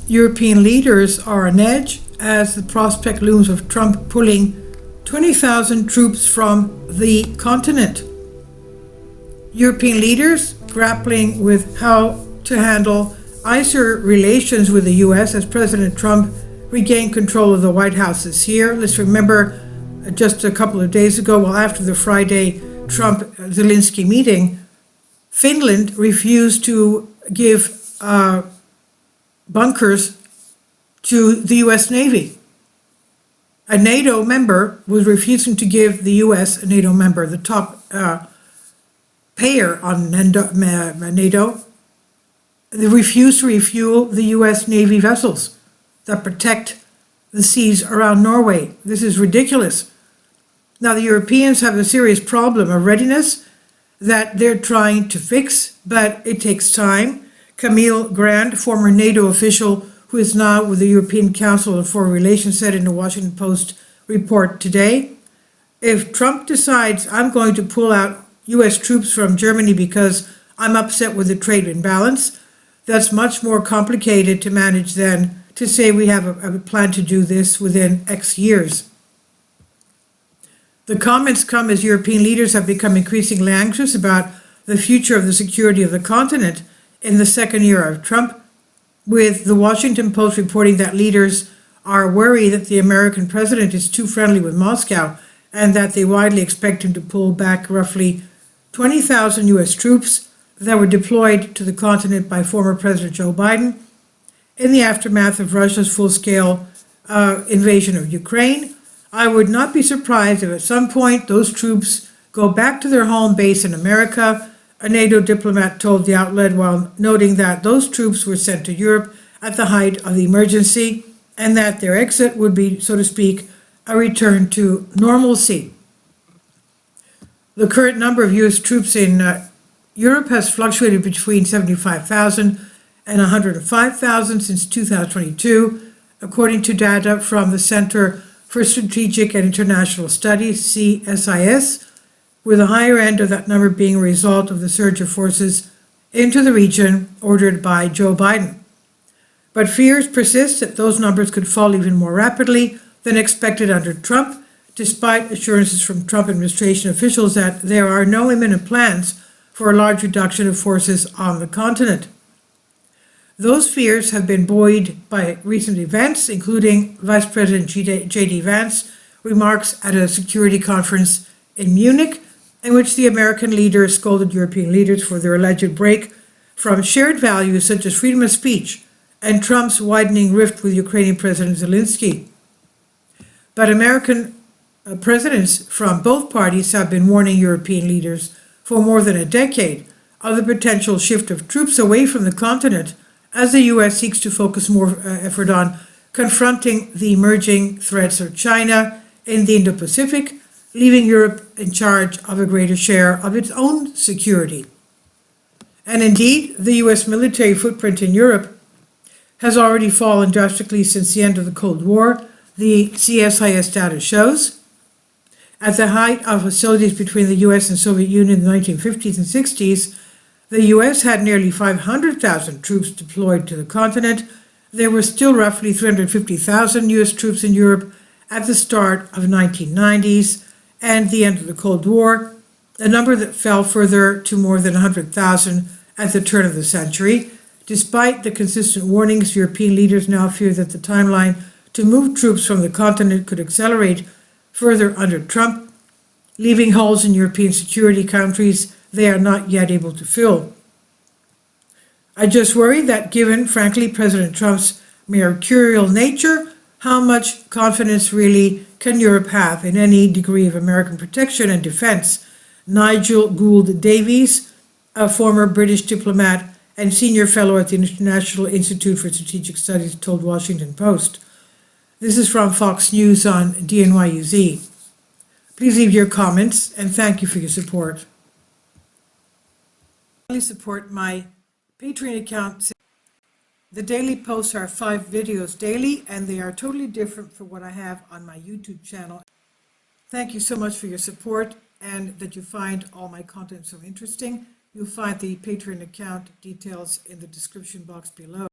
European leaders are on edge as the prospect looms of Trump pulling 20,000 troops from the continent. European leaders grappling with how to handle nicer relations with the U.S. as President Trump regained control of the White House this year. Let's remember just a couple of days ago, well, after the Friday Trump-Zelensky meeting, Finland refused to give bunkers to the U.S. Navy. A NATO member was refusing to give the U.S., a NATO member, the top payer on NATO, they refused to refuel the U.S. Navy vessels that protect the seas around Norway. This is ridiculous. Now, the Europeans have a serious problem of readiness that they're trying to fix, but it takes time. Camille Grand, former NATO official who is now with the European Council on Foreign Relations, said in the Washington Post report today, if Trump decides I'm going to pull out U.S. troops from Germany because I'm upset with the trade imbalance, that's much more complicated to manage than to say we have a plan to do this within X years. The comments come as European leaders have become increasingly anxious about the future of the security of the continent in the second year of Trump, with the Washington Post reporting that leaders are worried that the American president is too friendly with Moscow and that they widely expect him to pull back roughly 20,000 U.S. troops that were deployed to the continent by former President Joe Biden in the aftermath of Russia's full-scale invasion of Ukraine. I would not be surprised if at some point those troops go back to their home base in America, a NATO diplomat told the outlet, while noting that those troops were sent to Europe at the height of the emergency and that their exit would be, so to speak, a return to normalcy. The current number of U.S. troops in Europe has fluctuated between 75,000 and 105,000 since 2022, according to data from the Center for Strategic and International Studies, CSIS, with the higher end of that number being a result of the surge of forces into the region ordered by Joe Biden. But fears persist that those numbers could fall even more rapidly than expected under Trump, despite assurances from Trump administration officials that there are no imminent plans for a large reduction of forces on the continent. Those fears have been buoyed by recent events, including Vice President J.D. Vance's remarks at a security conference in Munich, in which the American leader scolded European leaders for their alleged break from shared values such as freedom of speech and Trump's widening rift with Ukrainian President Zelensky. But American presidents from both parties have been warning European leaders for more than a decade of the potential shift of troops away from the continent as the U.S. seeks to focus more effort on confronting the emerging threats of China in the Indo-Pacific, leaving Europe in charge of a greater share of its own security. And indeed, the U.S. military footprint in Europe has already fallen drastically since the end of the Cold War, the CSIS data shows. At the height of hostilities between the U.S. and Soviet Union in the 1950s and 60s, the U.S. had nearly 500,000 troops deployed to the continent. There were still roughly 350,000 U.S. troops in Europe at the start of the 1990s and the end of the Cold War, a number that fell further to more than 100,000 at the turn of the century. Despite the consistent warnings, European leaders now fear that the timeline to move troops from the continent could accelerate further under Trump, leaving holes in European security countries they are not yet able to fill. I just worry that given, frankly, President Trump's mercurial nature, how much confidence really can Europe have in any degree of American protection and defense? Nigel Gould-Davies, a former British diplomat and senior fellow at the International Institute for Strategic Studies, told Washington Post. This is from Fox News on DNYUZ. Please leave your comments and thank you for your support. Please support my Patreon account. The daily posts are 5 videos daily, and they are totally different from what I have on my YouTube channel. Thank you so much for your support and that you find all my content so interesting. You'll find the Patreon account details in the description box below.